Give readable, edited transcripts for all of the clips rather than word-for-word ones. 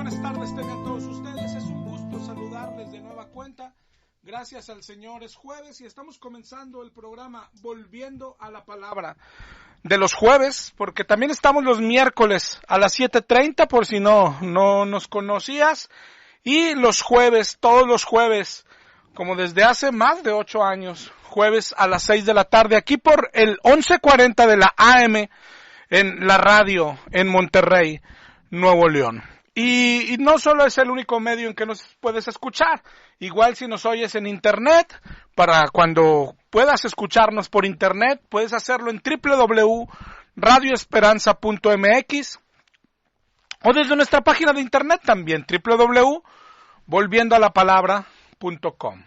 buenas tardes tengan todos ustedes. Es un gusto saludarles de nueva cuenta. Gracias al Señor, es jueves y estamos comenzando el programa Volviendo a la Palabra de los jueves, porque también estamos los miércoles a las 7:30 por si no nos conocías, y los jueves, todos los jueves, como desde hace más de 8 años, jueves a las 6 de la tarde, aquí por el 11:40 de la AM en la radio en Monterrey, Nuevo León. Y no solo es el único medio en que nos puedes escuchar, igual si nos oyes en internet, para cuando puedas escucharnos por internet, puedes hacerlo en www.radioesperanza.mx o desde nuestra página de internet también, www.volviendoalapalabra.com.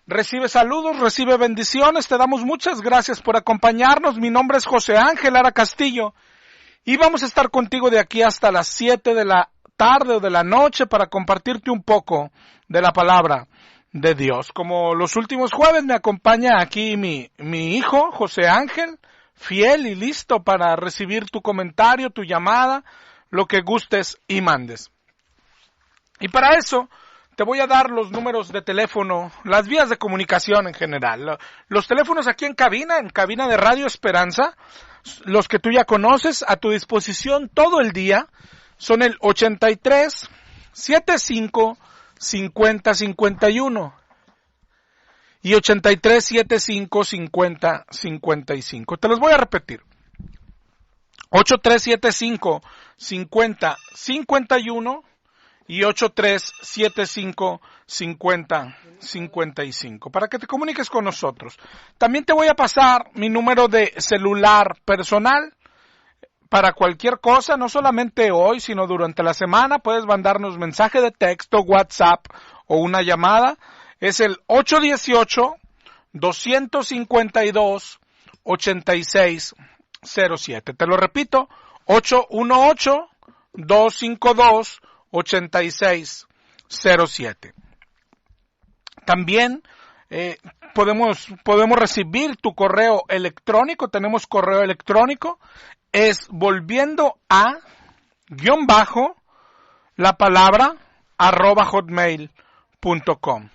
Recibe saludos, recibe bendiciones, te damos muchas gracias por acompañarnos. Mi nombre es José Ángel Lara Castillo. Y vamos a estar contigo de aquí hasta las 7 de la tarde o de la noche para compartirte un poco de la palabra de Dios. Como los últimos jueves me acompaña aquí mi hijo, José Ángel, fiel y listo para recibir tu comentario, tu llamada, lo que gustes y mandes. Y para eso te voy a dar los números de teléfono, las vías de comunicación en general. Los teléfonos aquí en cabina de Radio Esperanza, los que tú ya conoces, a tu disposición todo el día, son el 83 75 50 51 y 83 75 50 55. Te los voy a repetir. 8375 50 51 y 83755055 para que te comuniques con nosotros. También te voy a pasar mi número de celular personal para cualquier cosa, no solamente hoy, sino durante la semana. Puedes mandarnos mensaje de texto, WhatsApp o una llamada. Es el 818-252-8607. Te lo repito, 818-252-8607. También podemos recibir tu correo electrónico. Tenemos correo electrónico. Es volviendo a _la palabra @hotmail.com.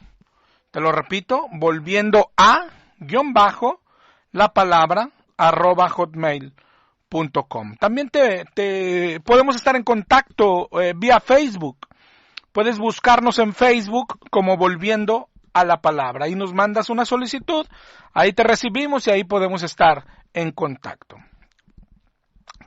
Te lo repito, volviendo a _la palabra @hotmail.com. También te podemos estar en contacto vía Facebook. Puedes buscarnos en Facebook como Volviendo a la Palabra. Ahí nos mandas una solicitud, ahí te recibimos y ahí podemos estar en contacto.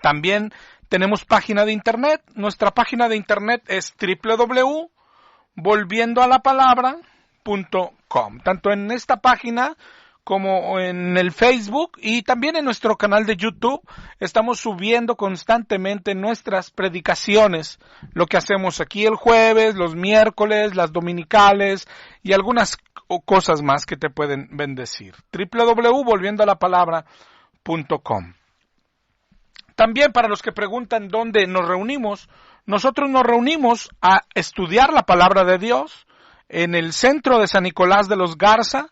También tenemos página de internet. Nuestra página de internet es www.volviendoalapalabra.com. Tanto en esta página como en el Facebook y también en nuestro canal de YouTube estamos subiendo constantemente nuestras predicaciones, lo que hacemos aquí el jueves, los miércoles, las dominicales y algunas cosas más que te pueden bendecir. www.volviendoalapalabra.com. También para los que preguntan dónde nos reunimos, nosotros nos reunimos a estudiar la palabra de Dios en el centro de San Nicolás de los Garza.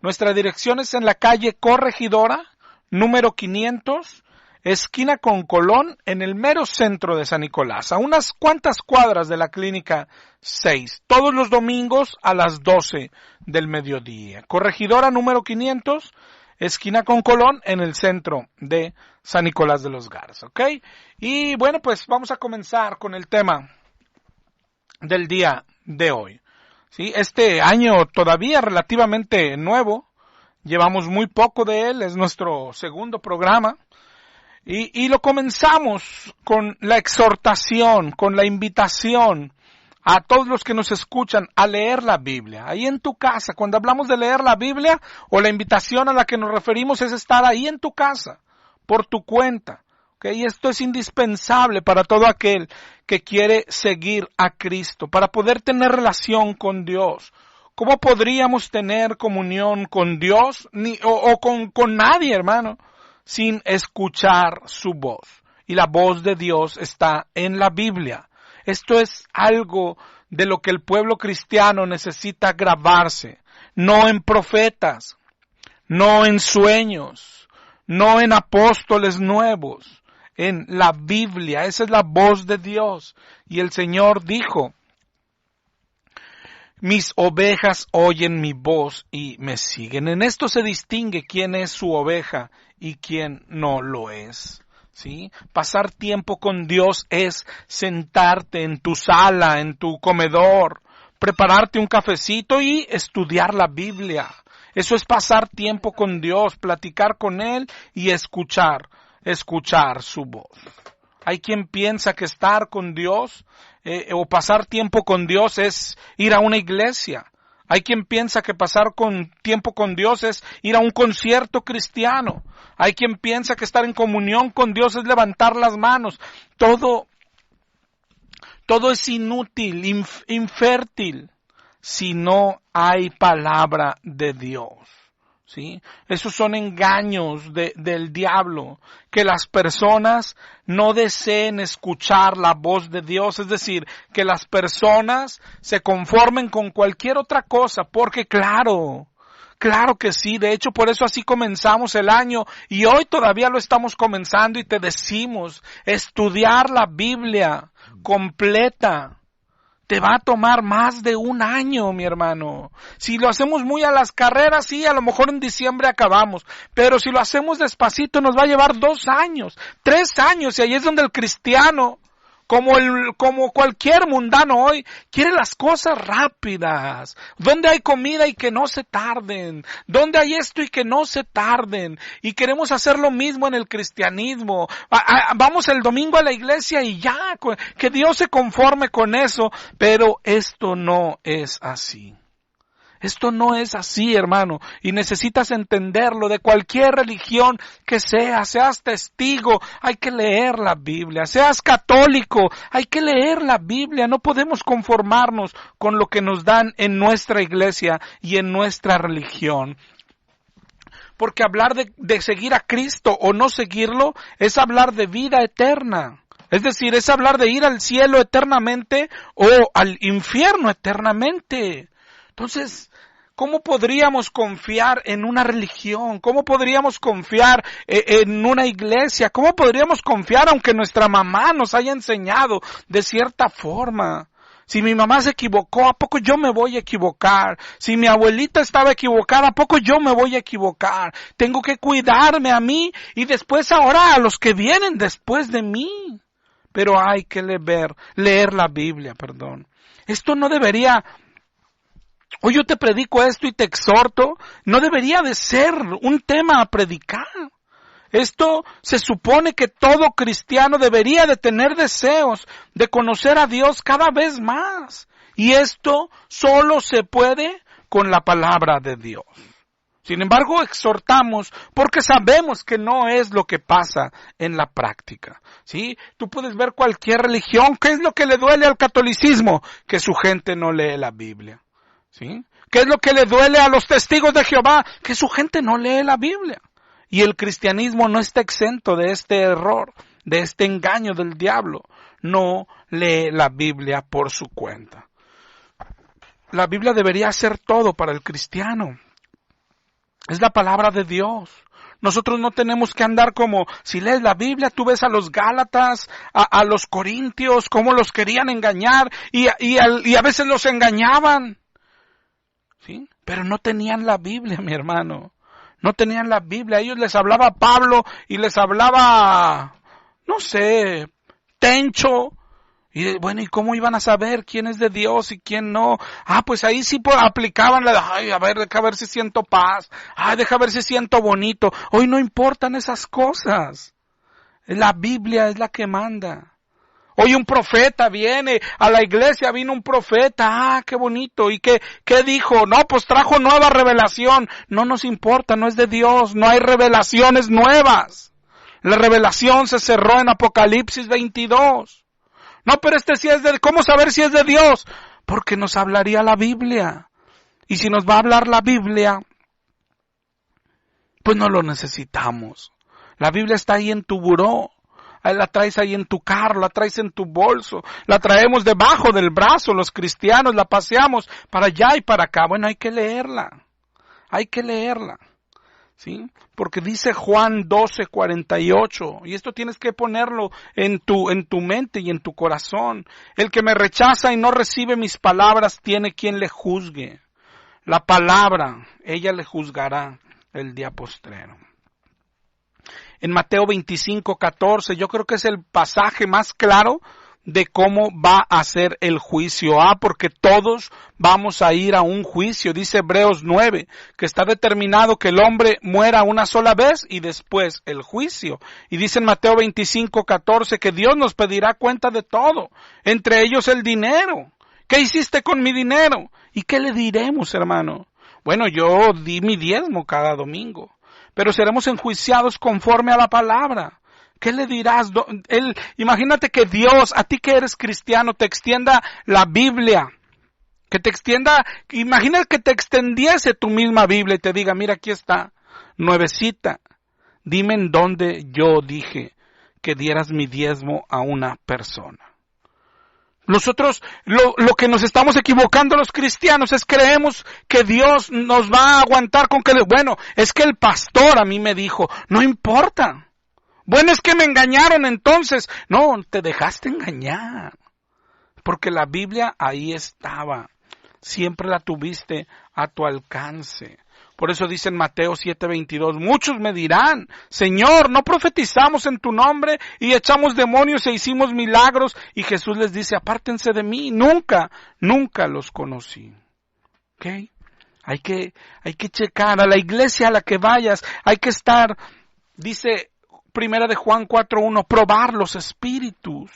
Nuestra dirección es en la calle Corregidora, número 500, esquina con Colón, en el mero centro de San Nicolás, a unas cuantas cuadras de la Clínica 6, todos los domingos a las 12 del mediodía. Corregidora número 500, esquina con Colón, en el centro de San Nicolás de los Garza, ¿ok? Y bueno, pues vamos a comenzar con el tema del día de hoy. Sí, este año todavía relativamente nuevo, llevamos muy poco de él, es nuestro segundo programa, y lo comenzamos con la exhortación, con la invitación a todos los que nos escuchan a leer la Biblia. Ahí en tu casa, cuando hablamos de leer la Biblia, o la invitación a la que nos referimos es estar ahí en tu casa, por tu cuenta. Y esto es indispensable para todo aquel que quiere seguir a Cristo, para poder tener relación con Dios. ¿Cómo podríamos tener comunión con Dios o con nadie, hermano, sin escuchar su voz? Y la voz de Dios está en la Biblia. Esto es algo de lo que el pueblo cristiano necesita grabarse, no en profetas, no en sueños, no en apóstoles nuevos. en la Biblia. Esa es la voz de Dios. Y el Señor dijo, mis ovejas oyen mi voz y me siguen. En esto se distingue quién es su oveja y quién no lo es. ¿Sí? Pasar tiempo con Dios es sentarte en tu sala, en tu comedor, prepararte un cafecito y estudiar la Biblia. Eso es pasar tiempo con Dios, platicar con Él y escuchar su voz. Hay quien piensa que estar con Dios o pasar tiempo con Dios es ir a una iglesia. Hay quien piensa que pasar tiempo con Dios es ir a un concierto cristiano. Hay quien piensa que estar en comunión con Dios es levantar las manos. Todo es inútil, infértil, si no hay palabra de Dios. ¿Sí? Esos son engaños del diablo, que las personas no deseen escuchar la voz de Dios, es decir, que las personas se conformen con cualquier otra cosa, porque claro que sí, de hecho por eso así comenzamos el año y hoy todavía lo estamos comenzando y te decimos, estudiar la Biblia completa. Te va a tomar más de un año, mi hermano. Si lo hacemos muy a las carreras, sí, a lo mejor en diciembre acabamos. Pero si lo hacemos despacito, nos va a llevar 2 años, 3 años. Y ahí es donde el cristiano, como cualquier mundano hoy, quiere las cosas rápidas. Donde hay comida y que no se tarden. Donde hay esto y que no se tarden. Y queremos hacer lo mismo en el cristianismo. Vamos el domingo a la iglesia y ya, que Dios se conforme con eso. Pero esto no es así. Esto no es así, hermano, y necesitas entenderlo. De cualquier religión que seas testigo, hay que leer la Biblia. Seas católico, hay que leer la Biblia. No podemos conformarnos con lo que nos dan en nuestra iglesia y en nuestra religión. Porque hablar de seguir a Cristo o no seguirlo es hablar de vida eterna. Es decir, es hablar de ir al cielo eternamente o al infierno eternamente. Entonces, ¿cómo podríamos confiar en una religión? ¿Cómo podríamos confiar en una iglesia? ¿Cómo podríamos confiar aunque nuestra mamá nos haya enseñado de cierta forma? Si mi mamá se equivocó, ¿a poco yo me voy a equivocar? Si mi abuelita estaba equivocada, ¿a poco yo me voy a equivocar? Tengo que cuidarme a mí y después ahora a los que vienen después de mí. Pero hay que leer la Biblia, perdón. Esto no debería... Hoy yo te predico esto y te exhorto, no debería de ser un tema a predicar. Esto se supone que todo cristiano debería de tener deseos de conocer a Dios cada vez más. Y esto solo se puede con la palabra de Dios. Sin embargo, exhortamos porque sabemos que no es lo que pasa en la práctica. ¿Sí? Tú puedes ver cualquier religión. ¿Qué es lo que le duele al catolicismo? Que su gente no lee la Biblia. ¿Sí? ¿Qué es lo que le duele a los testigos de Jehová? Que su gente no lee la Biblia. Y el cristianismo no está exento de este error, de este engaño del diablo. No lee la Biblia por su cuenta. La Biblia debería ser todo para el cristiano. Es la palabra de Dios. Nosotros no tenemos que andar como, si lees la Biblia, tú ves a los Gálatas, a los Corintios, cómo los querían engañar y a veces los engañaban. ¿Sí? Pero no tenían la Biblia, mi hermano. No tenían la Biblia. A ellos les hablaba Pablo y les hablaba, no sé, Tencho. Y bueno, ¿y cómo iban a saber quién es de Dios y quién no? Pues ahí sí aplicaban a ver si siento paz. Deja ver si siento bonito. Hoy no importan esas cosas. La Biblia es la que manda. Hoy un profeta viene a la iglesia, vino un profeta, qué bonito. ¿Y qué dijo? No, pues trajo nueva revelación. No nos importa, no es de Dios, no hay revelaciones nuevas. La revelación se cerró en Apocalipsis 22. No, pero sí es ¿cómo saber si es de Dios? Porque nos hablaría la Biblia. Y si nos va a hablar la Biblia, pues no lo necesitamos. La Biblia está ahí en tu buró. La traes ahí en tu carro, la traes en tu bolso, la traemos debajo del brazo, los cristianos, la paseamos para allá y para acá. Bueno, hay que leerla. ¿sí? Porque dice Juan 12:48, y esto tienes que ponerlo en tu mente y en tu corazón. El que me rechaza y no recibe mis palabras tiene quien le juzgue. La palabra, ella le juzgará el día postrero. En Mateo 25:14, yo creo que es el pasaje más claro de cómo va a ser el juicio. Porque todos vamos a ir a un juicio. Dice Hebreos 9, que está determinado que el hombre muera una sola vez y después el juicio. Y dice en Mateo 25:14 que Dios nos pedirá cuenta de todo, entre ellos el dinero. ¿Qué hiciste con mi dinero? ¿Y qué le diremos, hermano? Bueno, yo di mi diezmo cada domingo, pero seremos enjuiciados conforme a la palabra. ¿Qué le dirás? Imagínate que Dios, a ti que eres cristiano, te extienda la Biblia. Imagina que te extendiese tu misma Biblia y te diga, mira, aquí está, nuevecita. Dime en dónde yo dije que dieras mi diezmo a una persona. Nosotros, lo que nos estamos equivocando los cristianos es creemos que Dios nos va a aguantar con que, bueno, es que el pastor a mí me dijo, no importa. Bueno, es que me engañaron entonces. No, te dejaste engañar. Porque la Biblia ahí estaba. Siempre la tuviste a tu alcance. Por eso dice en Mateo 7:22, muchos me dirán, Señor, ¿no profetizamos en tu nombre y echamos demonios e hicimos milagros? Y Jesús les dice, apártense de mí, nunca los conocí. ¿Ok? Hay que checar a la iglesia a la que vayas, hay que estar, dice Primera de Juan 4:1, probar los espíritus,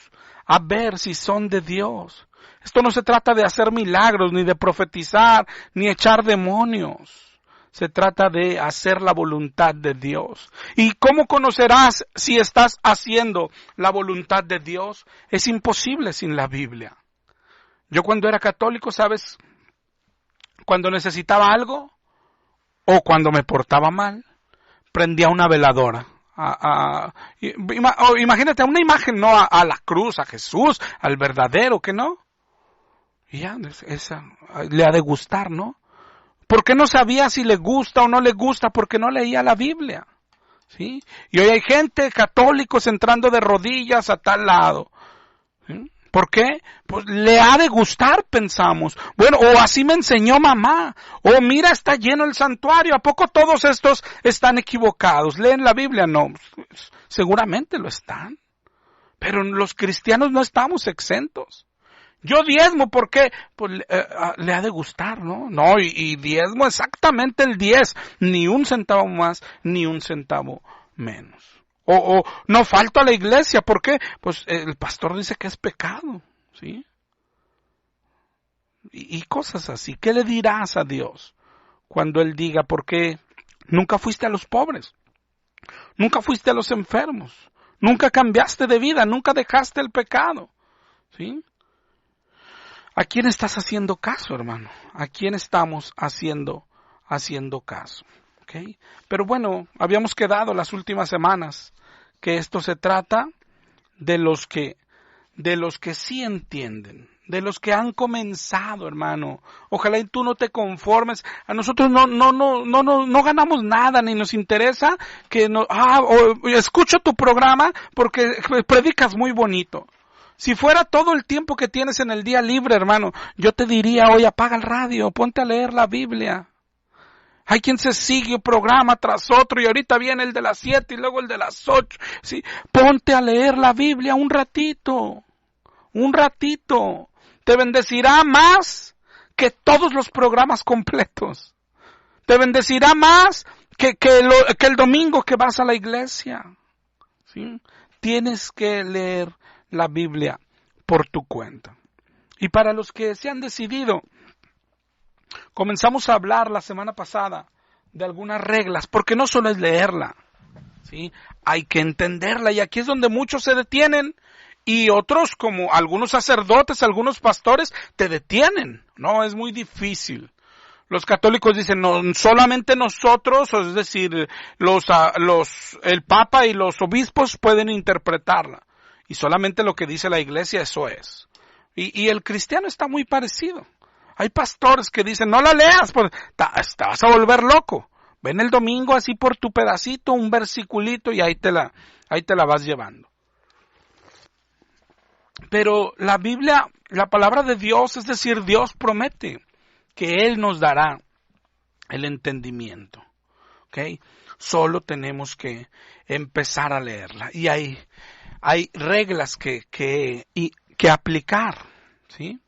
a ver si son de Dios. Esto no se trata de hacer milagros, ni de profetizar, ni echar demonios. Se trata de hacer la voluntad de Dios. ¿Y cómo conocerás si estás haciendo la voluntad de Dios? Es imposible sin la Biblia. Yo cuando era católico, ¿sabes? Cuando necesitaba algo o cuando me portaba mal, prendía una veladora. Imagínate una imagen, no a la cruz, a Jesús, al verdadero, ¿que no? Y ya, esa le ha de gustar, ¿no? ¿Por qué no sabía si le gusta o no le gusta? Porque no leía la Biblia, ¿sí? Y hoy hay gente, católicos, entrando de rodillas a tal lado, ¿sí? ¿Por qué? Pues le ha de gustar, pensamos. Bueno, o así me enseñó mamá. O mira, está lleno el santuario. ¿A poco todos estos están equivocados? ¿Leen la Biblia? No, seguramente lo están. Pero los cristianos no estamos exentos. Yo diezmo, ¿por qué? Pues le ha de gustar, ¿no? No, y diezmo exactamente el 10. Ni un centavo más, ni un centavo menos. O no falto a la iglesia, ¿por qué? Pues el pastor dice que es pecado, ¿sí? Y cosas así. ¿Qué le dirás a Dios cuando Él diga, por qué nunca fuiste a los pobres? Nunca fuiste a los enfermos. Nunca cambiaste de vida, nunca dejaste el pecado, ¿sí? ¿A quién estás haciendo caso, hermano? ¿A quién estamos haciendo caso? ¿Okay? Pero bueno, habíamos quedado las últimas semanas que esto se trata de los que sí entienden, de los que han comenzado, hermano. Ojalá y tú no te conformes. A nosotros no ganamos nada, ni nos interesa que escucho tu programa porque predicas muy bonito. Si fuera todo el tiempo que tienes en el día libre, hermano, yo te diría, oye, apaga el radio, ponte a leer la Biblia. Hay quien se sigue un programa tras otro y ahorita viene el de las 7 y luego el de las 8. ¿Sí? Ponte a leer la Biblia un ratito. Te bendecirá más que todos los programas completos. Te bendecirá más que el domingo que vas a la iglesia. ¿Sí? Tienes que leer la Biblia por tu cuenta. Y para los que se han decidido, comenzamos a hablar la semana pasada de algunas reglas, porque no solo es leerla, ¿sí? Hay que entenderla, y aquí es donde muchos se detienen, y otros, como algunos sacerdotes, algunos pastores, te detienen. No, es muy difícil. Los católicos dicen, no, solamente nosotros, es decir, el Papa y los obispos pueden interpretarla. Y solamente lo que dice la iglesia, eso es. Y el cristiano está muy parecido. Hay pastores que dicen, no la leas, pues te vas a volver loco. Ven el domingo así por tu pedacito, un versiculito y ahí te la vas llevando. Pero la Biblia, la palabra de Dios, es decir, Dios promete que Él nos dará el entendimiento. ¿Ok? Solo tenemos que empezar a leerla. Y hay reglas que aplicar. ¿Sí?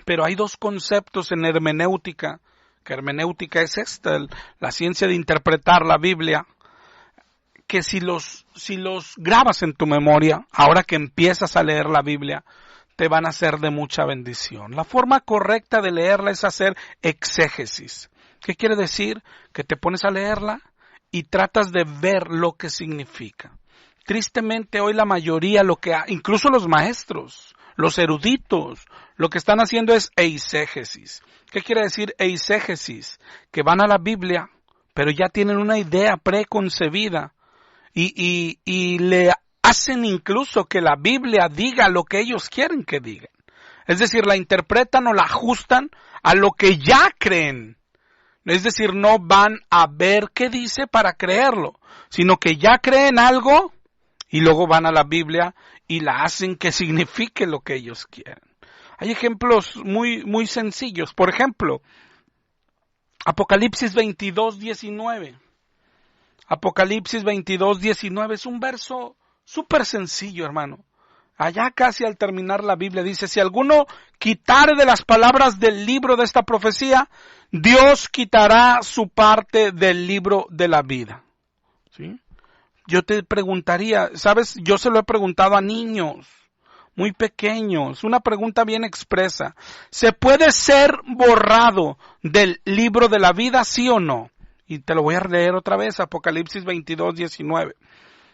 Pero hay dos conceptos en hermenéutica, que hermenéutica es esta, la ciencia de interpretar la Biblia, que si los grabas en tu memoria, ahora que empiezas a leer la Biblia, te van a ser de mucha bendición. La forma correcta de leerla es hacer exégesis. ¿Qué quiere decir? Que te pones a leerla y tratas de ver lo que significa. Tristemente hoy la mayoría, incluso los maestros, los eruditos, lo que están haciendo es eisegesis. ¿Qué quiere decir eisegesis? Que van a la Biblia, pero ya tienen una idea preconcebida y le hacen incluso que la Biblia diga lo que ellos quieren que digan. Es decir, la interpretan o la ajustan a lo que ya creen. Es decir, no van a ver qué dice para creerlo, sino que ya creen algo y luego van a la Biblia y la hacen que signifique lo que ellos quieren. Hay ejemplos muy, muy sencillos. Por ejemplo, Apocalipsis 22:19. Apocalipsis 22:19 es un verso súper sencillo, hermano. Allá casi al terminar la Biblia dice, si alguno quitare de las palabras del libro de esta profecía, Dios quitará su parte del libro de la vida. ¿Sí? Yo te preguntaría, ¿sabes? Yo se lo he preguntado a niños muy pequeños, una pregunta bien expresa. ¿Se puede ser borrado del libro de la vida, sí o no? Y te lo voy a leer otra vez, Apocalipsis 22:19.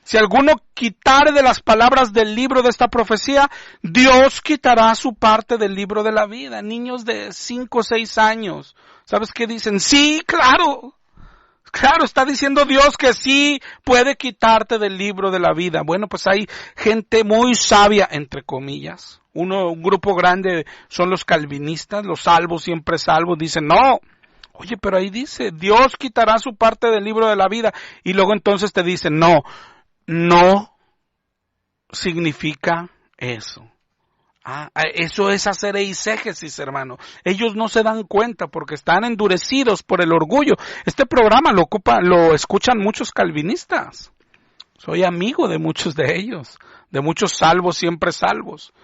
Si alguno quitare de las palabras del libro de esta profecía, Dios quitará su parte del libro de la vida. Niños de 5 o 6 años, ¿sabes qué dicen? Sí, claro. Claro, está diciendo Dios que sí puede quitarte del libro de la vida. Bueno, pues hay gente muy sabia, entre comillas. Un grupo grande son los calvinistas, los salvos, siempre salvos, dicen no. Oye, pero ahí dice, Dios quitará su parte del libro de la vida. Y luego entonces te dicen, no significa eso. Eso es hacer eisegesis, hermano. Ellos no se dan cuenta porque están endurecidos por el orgullo. Este programa lo escuchan muchos calvinistas. Soy amigo de muchos de ellos, de muchos salvos, siempre salvos.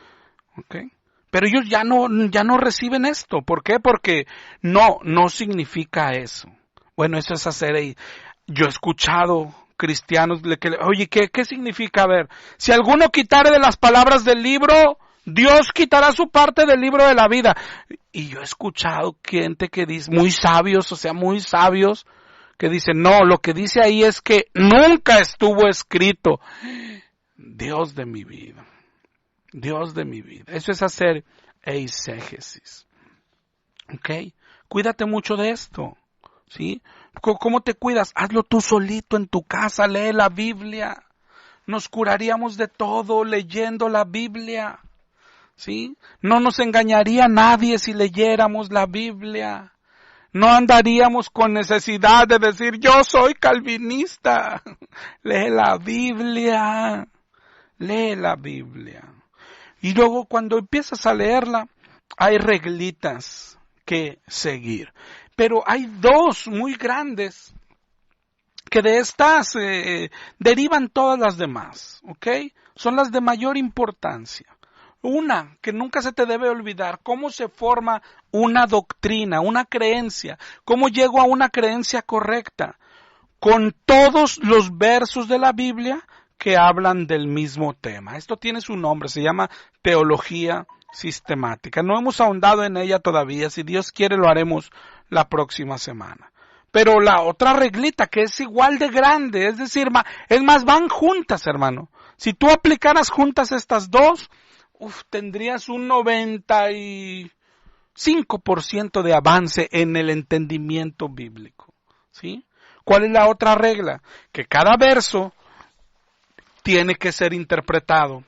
¿Okay? Pero ellos ya no reciben esto. ¿Por qué? Porque no significa eso. Bueno, eso es hacer. Yo he escuchado cristianos oye, ¿qué significa? A ver, si alguno quitare de las palabras del libro, Dios quitará su parte del libro de la vida. Y yo he escuchado gente que dice, muy sabios, que dicen, no, lo que dice ahí es que nunca estuvo escrito. Dios de mi vida. Eso es hacer eisegesis. ¿Ok? Cuídate mucho de esto. ¿Sí? ¿Cómo te cuidas? Hazlo tú solito en tu casa, lee la Biblia. Nos curaríamos de todo leyendo la Biblia. ¿Sí? No nos engañaría nadie si leyéramos la Biblia. No andaríamos con necesidad de decir, yo soy calvinista. Lee la Biblia. Lee la Biblia. Y luego cuando empiezas a leerla, hay reglitas que seguir. Pero hay dos muy grandes que de estas derivan todas las demás, ¿ok? Son las de mayor importancia. Una, que nunca se te debe olvidar, cómo se forma una doctrina, una creencia, cómo llego a una creencia correcta, con todos los versos de la Biblia que hablan del mismo tema. Esto tiene su nombre, se llama teología sistemática. No hemos ahondado en ella todavía, si Dios quiere lo haremos la próxima semana. Pero la otra reglita que es igual de grande, es decir, es más, van juntas, hermano. Si tú aplicaras juntas estas dos, tendrías un 95% de avance en el entendimiento bíblico. ¿Sí? ¿Cuál es la otra regla? Que cada verso tiene que ser interpretado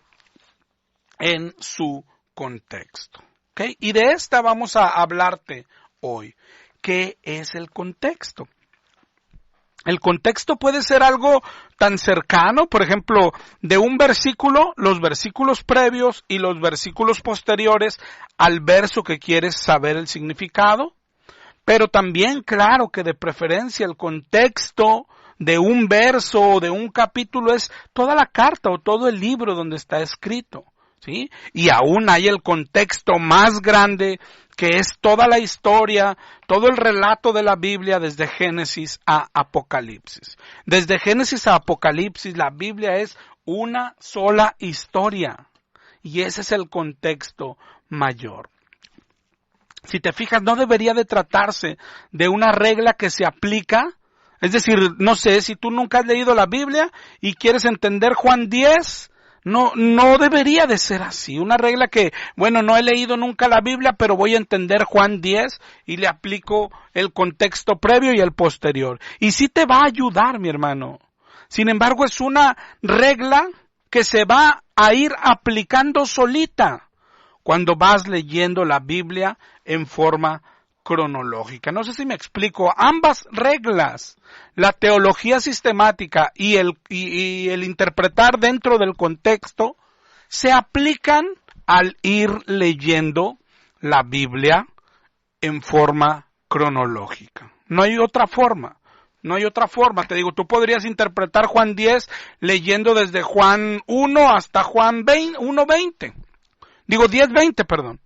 en su contexto. ¿Okay? Y de esta vamos a hablarte hoy. ¿Qué es el contexto? El contexto puede ser algo tan cercano, por ejemplo, de un versículo, los versículos previos y los versículos posteriores al verso que quieres saber el significado, pero también, claro, que de preferencia el contexto de un verso o de un capítulo es toda la carta o todo el libro donde está escrito, ¿sí? Y aún hay el contexto más grande que es toda la historia, todo el relato de la Biblia desde Génesis a Apocalipsis. Desde Génesis a Apocalipsis la Biblia es una sola historia y ese es el contexto mayor. Si te fijas, no debería de tratarse de una regla que se aplica. Es decir, no sé, si tú nunca has leído la Biblia y quieres entender Juan 10, no debería de ser así. Una regla que, bueno, no he leído nunca la Biblia, pero voy a entender Juan 10 y le aplico el contexto previo y el posterior. Y sí te va a ayudar, mi hermano. Sin embargo, es una regla que se va a ir aplicando solita cuando vas leyendo la Biblia en forma cronológica. No sé si me explico. Ambas reglas, la teología sistemática y el interpretar dentro del contexto, se aplican al ir leyendo la Biblia en forma cronológica. No hay otra forma. No hay otra forma. Te digo, tú podrías interpretar Juan 10 leyendo desde Juan 1 hasta Juan 1:20. Digo 10:20, perdón.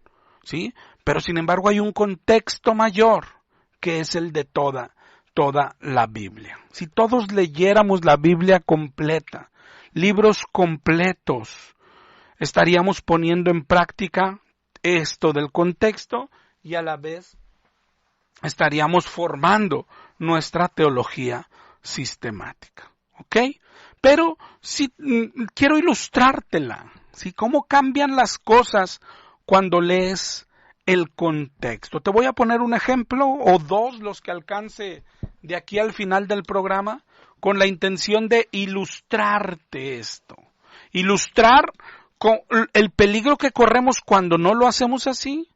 ¿Sí? Pero sin embargo hay un contexto mayor que es el de toda la Biblia. Si todos leyéramos la Biblia completa, libros completos, estaríamos poniendo en práctica esto del contexto y a la vez estaríamos formando nuestra teología sistemática. ¿Ok? Pero si quiero ilustrártela, ¿sí? Cómo cambian las cosas cuando lees el contexto. Te voy a poner un ejemplo o dos, los que alcance de aquí al final del programa, con la intención de ilustrarte esto. Ilustrar con el peligro que corremos cuando no lo hacemos así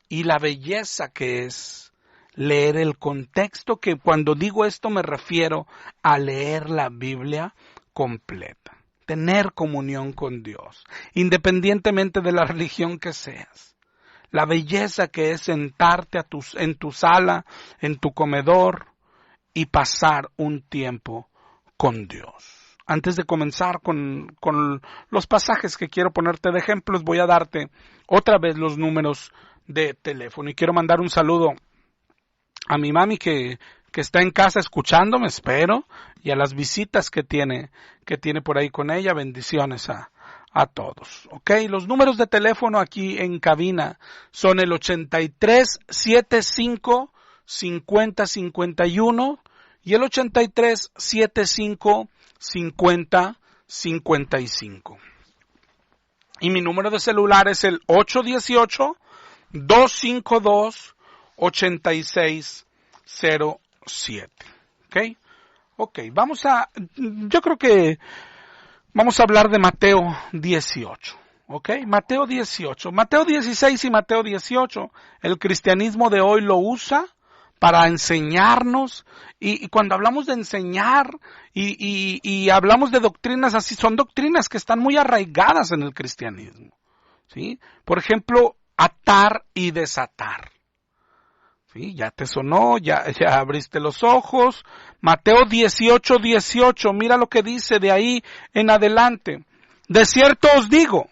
y la belleza que es leer el contexto, que cuando digo esto me refiero a leer la Biblia completa. Tener comunión con Dios, independientemente de la religión que seas. La belleza que es sentarte en tu sala, en tu comedor y pasar un tiempo con Dios. Antes de comenzar con los pasajes que quiero ponerte de ejemplos, voy a darte otra vez los números de teléfono. Y quiero mandar un saludo a mi mami que está en casa escuchándome, espero, y a las visitas que tiene por ahí con ella. Bendiciones a todos. Ok, los números de teléfono aquí en cabina son el 8375-5051 y el 8375-5055. Y mi número de celular es el 818-252-8607. Ok, vamos a hablar de Mateo 18, ¿ok? Mateo 18, Mateo 16 y Mateo 18, el cristianismo de hoy lo usa para enseñarnos, y cuando hablamos de enseñar y hablamos de doctrinas así, son doctrinas que están muy arraigadas en el cristianismo, ¿sí? Por ejemplo, atar y desatar. Sí, ya te sonó, ya abriste los ojos. Mateo 18:18, mira lo que dice de ahí en adelante. De cierto os digo,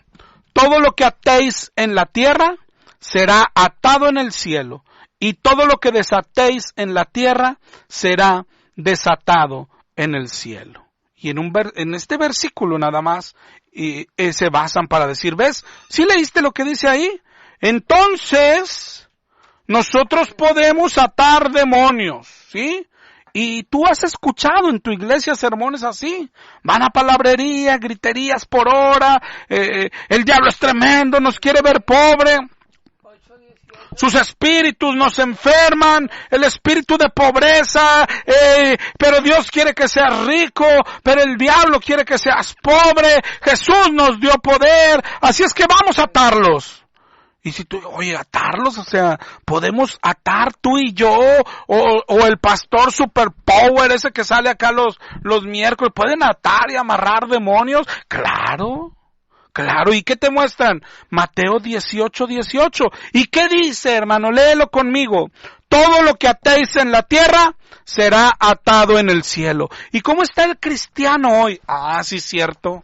todo lo que atéis en la tierra será atado en el cielo, y todo lo que desatéis en la tierra será desatado en el cielo. Y en este versículo nada más se basan para decir, ¿ves? ¿Sí leíste lo que dice ahí? Entonces nosotros podemos atar demonios, ¿sí? Y tú has escuchado en tu iglesia sermones así. Van a palabrería, griterías por hora, el diablo es tremendo, nos quiere ver pobre. Sus espíritus nos enferman, el espíritu de pobreza, pero Dios quiere que seas rico, pero el diablo quiere que seas pobre. Jesús nos dio poder, así es que vamos a atarlos. Y si tú, oye, atarlos, o sea, podemos atar tú y yo, o el pastor Superpower, ese que sale acá los miércoles, ¿pueden atar y amarrar demonios? Claro. Claro, ¿y qué te muestran? Mateo 18:18. ¿Y qué dice, hermano? Léelo conmigo. Todo lo que atéis en la tierra será atado en el cielo. ¿Y cómo está el cristiano hoy? Ah, sí, cierto.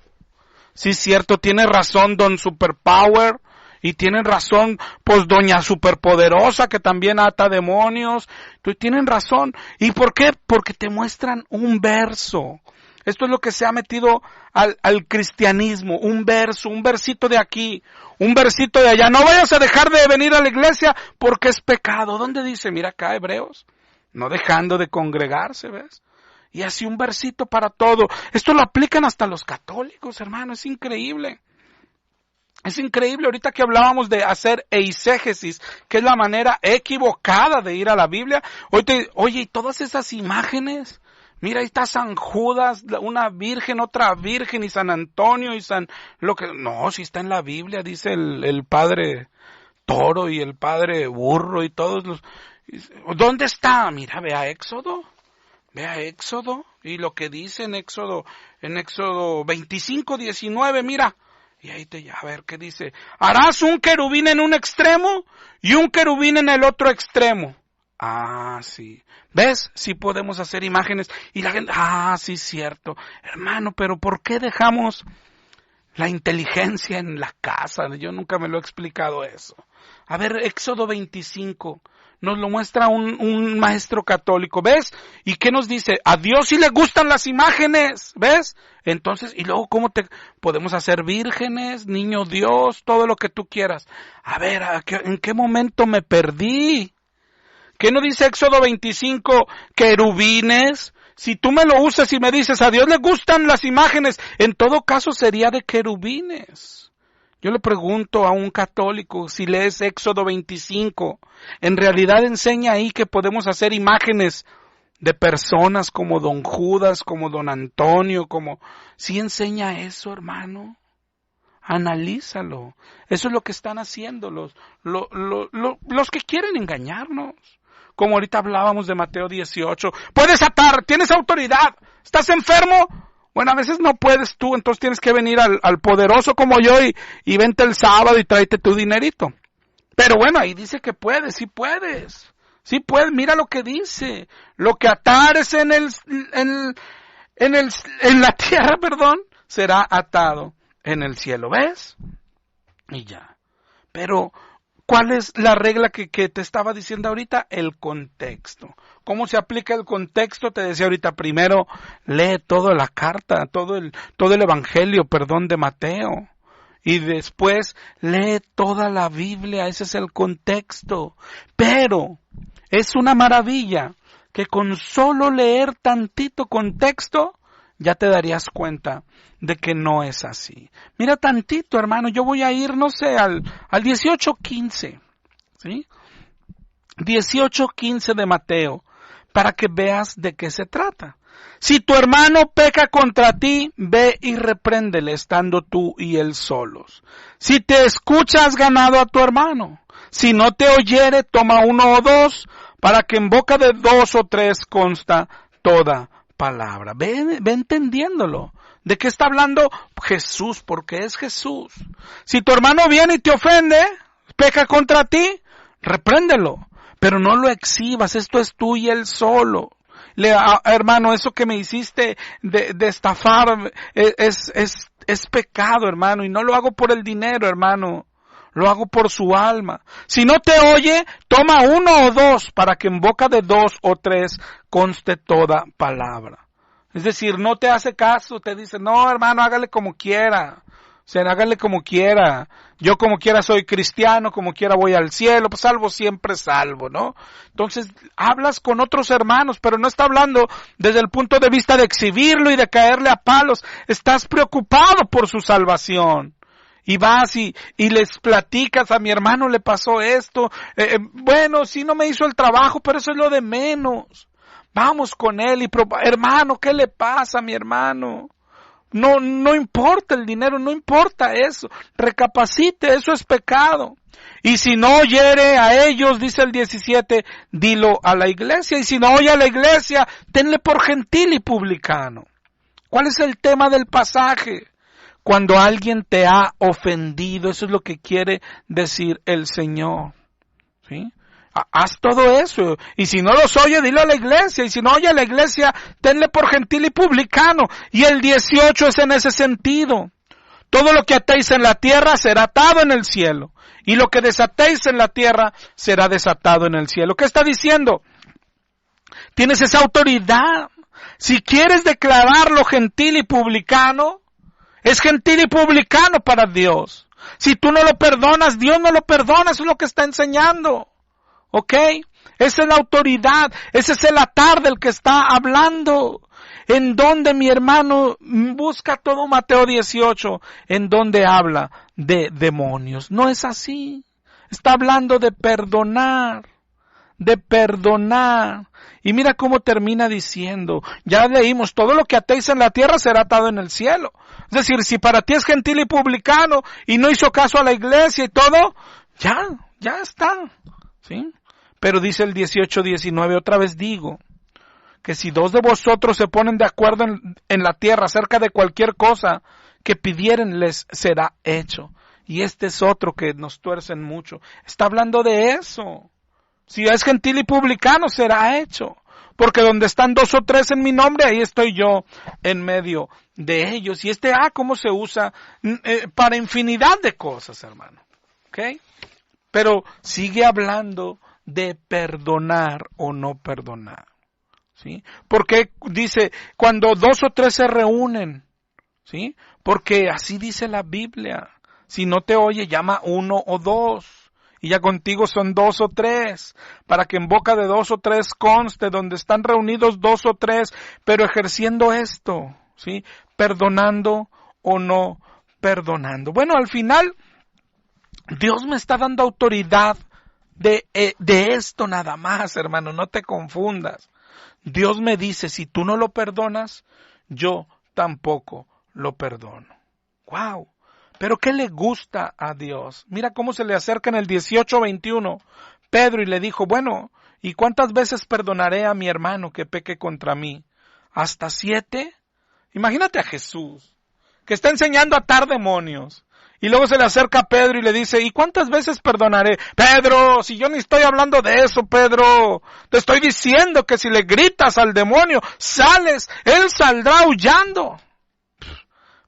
Sí, cierto, tiene razón don Superpower. Y tienen razón, pues, doña Superpoderosa, que también ata demonios. Tienen razón. ¿Y por qué? Porque te muestran un verso. Esto es lo que se ha metido al cristianismo, un verso, un versito de aquí, un versito de allá. No vayas a dejar de venir a la iglesia porque es pecado. ¿Dónde dice? Mira acá, Hebreos. No dejando de congregarse, ¿ves? Y así un versito para todo. Esto lo aplican hasta los católicos, hermano, es increíble. Es increíble, ahorita que hablábamos de hacer eisegesis, que es la manera equivocada de ir a la Biblia. Oye, y todas esas imágenes, mira, ahí está San Judas, una virgen, otra virgen, y San Antonio, y no, si está en la Biblia, dice el padre Toro y el padre Burro y todos los... ¿Dónde está? Mira, ve a Éxodo, y lo que dice en Éxodo 25:19, mira. Y ahí a ver qué dice. Harás un querubín en un extremo y un querubín en el otro extremo. Ah, sí. ¿Ves? Sí podemos hacer imágenes. Y la gente, sí, cierto. Hermano, pero ¿por qué dejamos la inteligencia en la casa? Yo nunca me lo he explicado eso. A ver, Éxodo 25. Nos lo muestra un maestro católico, ¿ves? ¿Y qué nos dice? A Dios sí le gustan las imágenes, ¿ves? Entonces, y luego, ¿cómo podemos hacer vírgenes, niño Dios, todo lo que tú quieras? A ver, ¿en qué momento me perdí? ¿Qué no dice Éxodo 25, querubines? Si tú me lo usas y me dices, a Dios le gustan las imágenes, en todo caso sería de querubines. Yo le pregunto a un católico, si lees Éxodo 25, en realidad enseña ahí que podemos hacer imágenes de personas como don Judas, como don Antonio, ¿sí enseña eso, hermano? Analízalo. Eso es lo que están haciendo los que quieren engañarnos. Como ahorita hablábamos de Mateo 18. Puedes atar, tienes autoridad, ¿estás enfermo? Bueno, a veces no puedes tú, entonces tienes que venir al poderoso como yo y vente el sábado y tráete tu dinerito. Pero bueno, ahí dice que puedes, sí puedes. Sí puedes, mira lo que dice. Lo que atares en la tierra, será atado en el cielo, ¿ves? Y ya. Pero, ¿cuál es la regla que te estaba diciendo ahorita? El contexto. ¿Cómo se aplica el contexto? Te decía ahorita, primero lee toda la carta, todo el evangelio, de Mateo. Y después lee toda la Biblia, ese es el contexto. Pero es una maravilla que con solo leer tantito contexto ya te darías cuenta de que no es así. Mira tantito, hermano, yo voy a ir, no sé, al 18:15, ¿sí? 18:15 de Mateo, para que veas de qué se trata. Si tu hermano peca contra ti, ve y repréndele estando tú y él solos. Si te escuchas ganado a tu hermano, si no te oyere, toma 1 o 2, para que en boca de 2 o 3 consta toda palabra. Ve entendiéndolo. ¿De qué está hablando Jesús? Porque es Jesús. Si tu hermano viene y te ofende, peca contra ti, repréndelo. Pero no lo exhibas, esto es tú y él solo. Hermano, eso que me hiciste de estafar es pecado, hermano, y no lo hago por el dinero, hermano. Lo hago por su alma. Si no te oye, toma 1 o 2 para que en boca de 2 o 3 conste toda palabra. Es decir, no te hace caso, te dice, no, hermano, hágale como quiera. O sea, hágale como quiera. Yo como quiera soy cristiano, como quiera voy al cielo, pues salvo siempre salvo, ¿no? Entonces, hablas con otros hermanos, pero no está hablando desde el punto de vista de exhibirlo y de caerle a palos. Estás preocupado por su salvación. Y vas y les platicas, a mi hermano le pasó esto. Bueno, sí no me hizo el trabajo, pero eso es lo de menos. Vamos con él y hermano, ¿qué le pasa a mi hermano? no importa el dinero, no importa eso. Recapacite, eso es pecado. Y si no oyere a ellos, dice el 17, dilo a la iglesia. Y si no oye a la iglesia, tenle por gentil y publicano. ¿Cuál es el tema del pasaje? Cuando alguien te ha ofendido, eso es lo que quiere decir el Señor. ¿Sí? Haz todo eso. Y si no los oye, dilo a la iglesia. Y si no oye a la iglesia, tenle por gentil y publicano. Y el 18 es en ese sentido. Todo lo que atéis en la tierra será atado en el cielo. Y lo que desatéis en la tierra será desatado en el cielo. ¿Qué está diciendo? Tienes esa autoridad. Si quieres declararlo gentil y publicano, es gentil y publicano para Dios. Si tú no lo perdonas, Dios no lo perdona. Eso es lo que está enseñando. ¿Ok? Esa es la autoridad. Ese es el atar del que está hablando. En donde mi hermano busca todo Mateo 18, en donde habla de demonios. No es así. Está hablando de perdonar. De perdonar. Y mira cómo termina diciendo. Ya leímos, todo lo que atéis en la tierra será atado en el cielo. Es decir, si para ti es gentil y publicano y no hizo caso a la iglesia y todo, ya está. ¿Sí? Pero dice el 18-19, otra vez digo, que si dos de vosotros se ponen de acuerdo en la tierra acerca de cualquier cosa que pidieren, les será hecho. Y este es otro que nos tuercen mucho. Está hablando de eso. Si es gentil y publicano, será hecho. Porque donde están 2 o 3 en mi nombre, ahí estoy yo en medio de ellos. Y cómo se usa para infinidad de cosas, hermano. ¿Ok? Pero sigue hablando de perdonar o no perdonar. ¿Sí? Porque dice, cuando 2 o 3 se reúnen, ¿sí? Porque así dice la Biblia. Si no te oye, llama 1 o 2. Y ya contigo son 2 o 3. Para que en boca de 2 o 3 conste, donde están reunidos 2 o 3, pero ejerciendo esto, ¿sí? Perdonando o no perdonando. Bueno, al final, Dios me está dando autoridad de esto nada más, hermano, no te confundas. Dios me dice, si tú no lo perdonas, yo tampoco lo perdono. ¡Wow! Pero ¿qué le gusta a Dios? Mira cómo se le acerca en el 18-21 Pedro y le dijo, bueno, ¿y cuántas veces perdonaré a mi hermano que peque contra mí? ¿Hasta 7? Imagínate a Jesús, que está enseñando a atar demonios. Y luego se le acerca a Pedro y le dice, ¿y cuántas veces perdonaré? Pedro, si yo ni estoy hablando de eso, Pedro. Te estoy diciendo que si le gritas al demonio, sales, él saldrá aullando.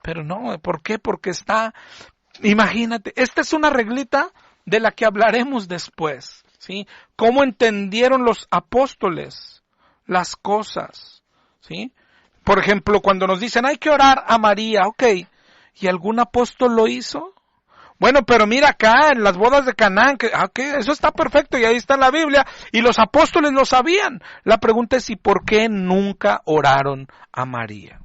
Pero no, ¿por qué? Porque imagínate, esta es una reglita de la que hablaremos después, ¿sí? ¿Cómo entendieron los apóstoles las cosas? ¿Sí? Por ejemplo, cuando nos dicen, hay que orar a María, ok. ¿Y algún apóstol lo hizo? Bueno, pero mira acá, en las bodas de Canaán, eso está perfecto y ahí está en la Biblia, y los apóstoles lo sabían. La pregunta es, ¿y por qué nunca oraron a María?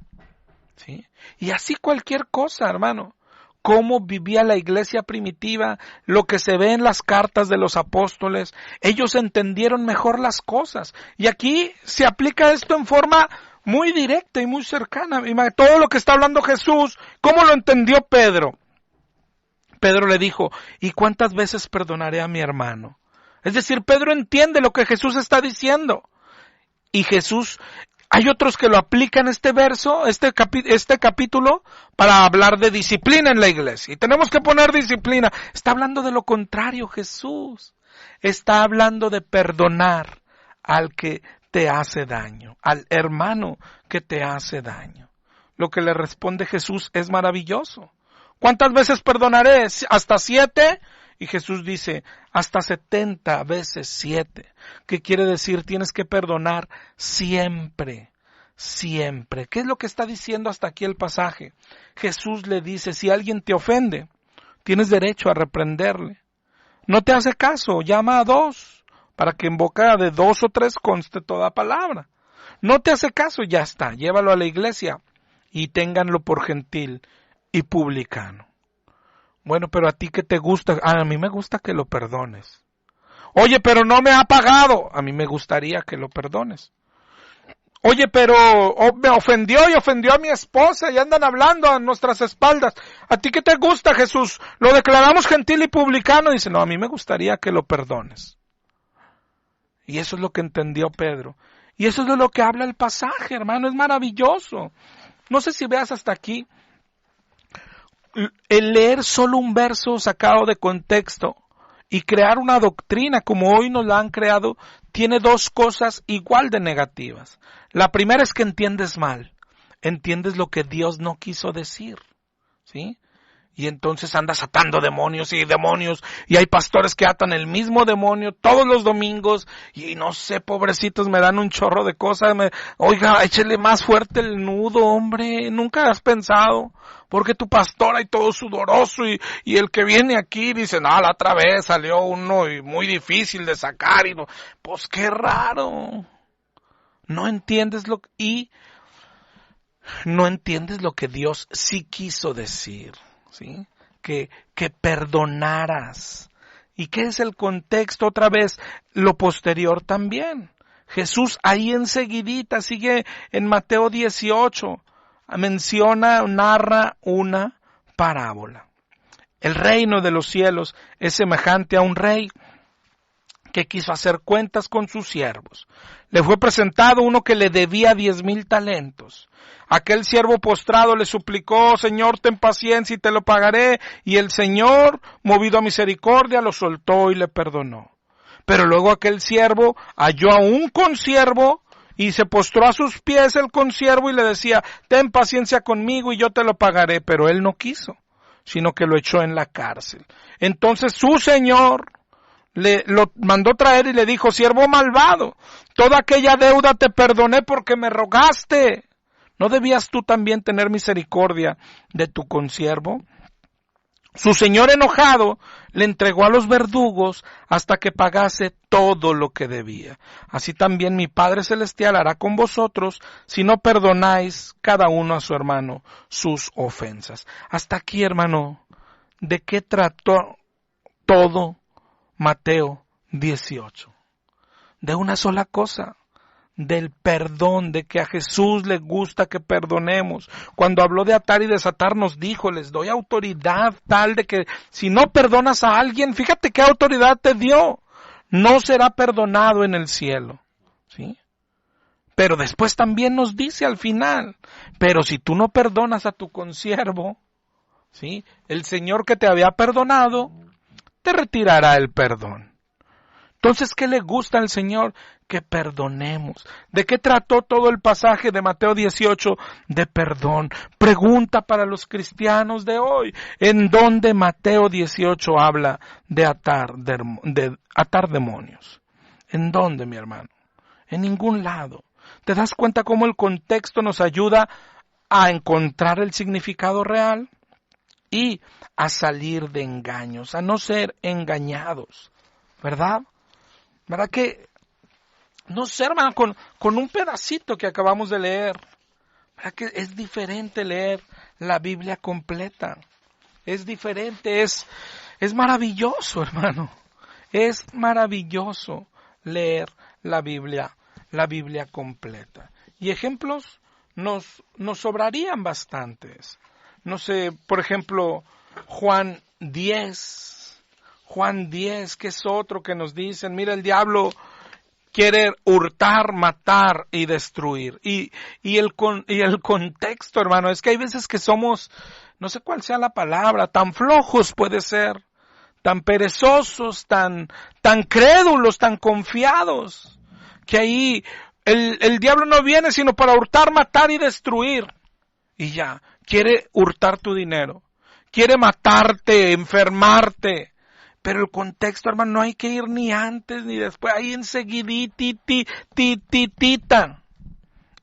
¿Sí? Y así cualquier cosa, hermano. Cómo vivía la iglesia primitiva, lo que se ve en las cartas de los apóstoles, ellos entendieron mejor las cosas. Y aquí se aplica esto en forma muy directa y muy cercana. Todo lo que está hablando Jesús, ¿cómo lo entendió Pedro? Pedro le dijo, ¿y cuántas veces perdonaré a mi hermano? Es decir, Pedro entiende lo que Jesús está diciendo. Y Jesús, hay otros que lo aplican este verso, este capítulo, para hablar de disciplina en la iglesia. Y tenemos que poner disciplina. Está hablando de lo contrario Jesús. Está hablando de perdonar al que te hace daño, al hermano que te hace daño. Lo que le responde Jesús es maravilloso. ¿Cuántas veces perdonaré? ¿Hasta 7? Y Jesús dice, hasta 70 veces 7. ¿Qué quiere decir? Tienes que perdonar siempre, siempre. ¿Qué es lo que está diciendo hasta aquí el pasaje? Jesús le dice, si alguien te ofende, tienes derecho a reprenderle. No te hace caso, llama a 2. Para que en boca de 2 o 3 conste toda palabra. No te hace caso, ya está, llévalo a la iglesia y ténganlo por gentil y publicano. Bueno, pero a ti ¿qué te gusta? A mí me gusta que lo perdones. Oye, pero no me ha pagado. A mí me gustaría que lo perdones. Oye, pero me ofendió y ofendió a mi esposa y andan hablando a nuestras espaldas. ¿A ti qué te gusta, Jesús? Lo declaramos gentil y publicano. Dice, no, a mí me gustaría que lo perdones. Y eso es lo que entendió Pedro. Y eso es de lo que habla el pasaje, hermano. Es maravilloso. No sé si veas hasta aquí. El leer solo un verso sacado de contexto y crear una doctrina como hoy nos la han creado, tiene dos cosas igual de negativas. La primera es que entiendes mal. Entiendes lo que Dios no quiso decir, ¿sí? Y entonces andas atando demonios, y hay pastores que atan el mismo demonio todos los domingos, y no sé, pobrecitos, me dan un chorro de cosas, oiga, échele más fuerte el nudo, hombre, nunca has pensado, porque tu pastor hay todo sudoroso, y el que viene aquí dice, no, la otra vez salió uno y muy difícil de sacar, y no, pues qué raro, no entiendes no entiendes lo que Dios sí quiso decir. ¿Sí? Que perdonaras. ¿Y qué es el contexto? Otra vez, lo posterior también. Jesús ahí enseguidita, sigue en Mateo 18, narra una parábola. El reino de los cielos es semejante a un rey que quiso hacer cuentas con sus siervos. Le fue presentado uno que le debía 10,000 talentos. Aquel siervo postrado le suplicó, Señor, ten paciencia y te lo pagaré. Y el Señor, movido a misericordia, lo soltó y le perdonó. Pero luego aquel siervo halló a un consiervo y se postró a sus pies el consiervo y le decía, ten paciencia conmigo y yo te lo pagaré. Pero él no quiso, sino que lo echó en la cárcel. Entonces su Señor lo mandó traer y le dijo, siervo malvado, toda aquella deuda te perdoné porque me rogaste. ¿No debías tú también tener misericordia de tu consiervo? Su señor enojado le entregó a los verdugos hasta que pagase todo lo que debía. Así también mi Padre Celestial hará con vosotros si no perdonáis cada uno a su hermano sus ofensas. Hasta aquí, hermano, ¿de qué trató todo Mateo 18? De una sola cosa. Del perdón, de que a Jesús le gusta que perdonemos. Cuando habló de atar y desatar nos dijo, les doy autoridad tal de que si no perdonas a alguien, fíjate qué autoridad te dio, no será perdonado en el cielo, ¿sí? Pero después también nos dice al final, pero si tú no perdonas a tu consiervo, ¿sí? El Señor que te había perdonado, te retirará el perdón. Entonces, ¿qué le gusta al Señor? Que perdonemos. ¿De qué trató todo el pasaje de Mateo 18? De perdón. Pregunta para los cristianos de hoy. ¿En dónde Mateo 18 habla de atar demonios? ¿En dónde, mi hermano? En ningún lado. ¿Te das cuenta cómo el contexto nos ayuda a encontrar el significado real? Y a salir de engaños, a no ser engañados. ¿Verdad? ¿Verdad que, no sé, hermano, con un pedacito que acabamos de leer, ¿verdad que es diferente leer la Biblia completa? Es diferente, es maravilloso, hermano. Es maravilloso leer la Biblia completa. Y ejemplos nos sobrarían bastantes. No sé, por ejemplo, Juan 10, que es otro que nos dicen, mira, el diablo quiere hurtar, matar y destruir. Y el contexto, hermano, es que hay veces que somos, no sé cuál sea la palabra, tan flojos puede ser, tan perezosos, tan crédulos, tan confiados, que ahí el diablo no viene sino para hurtar, matar y destruir. Y ya, quiere hurtar tu dinero, quiere matarte, enfermarte. Pero el contexto, hermano, no hay que ir ni antes ni después, ahí enseguidita.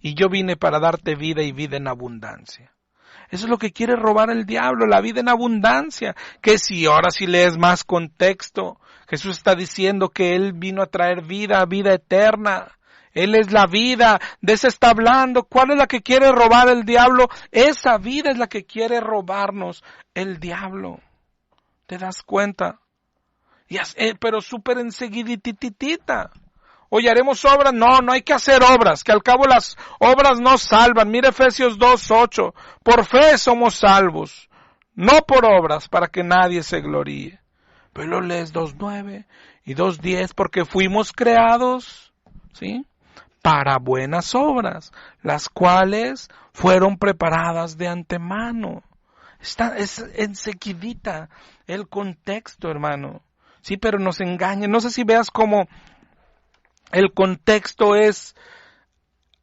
Y yo vine para darte vida y vida en abundancia. Eso es lo que quiere robar el diablo, la vida en abundancia. Que si ahora sí lees más contexto, Jesús está diciendo que Él vino a traer vida eterna. Él es la vida, de esa está hablando. ¿Cuál es la que quiere robar el diablo? Esa vida es la que quiere robarnos el diablo. ¿Te das cuenta? Pero súper enseguidititita. Oye, ¿haremos obras? No, no hay que hacer obras, que al cabo las obras no salvan. Mira Efesios 2:8. Por fe somos salvos, no por obras, para que nadie se gloríe. Pero lo lees 2:9 y 2:10, porque fuimos creados, ¿sí?, para buenas obras, las cuales fueron preparadas de antemano. Es enseguidita el contexto, hermano. Sí, pero nos engaña. No sé si veas cómo el contexto es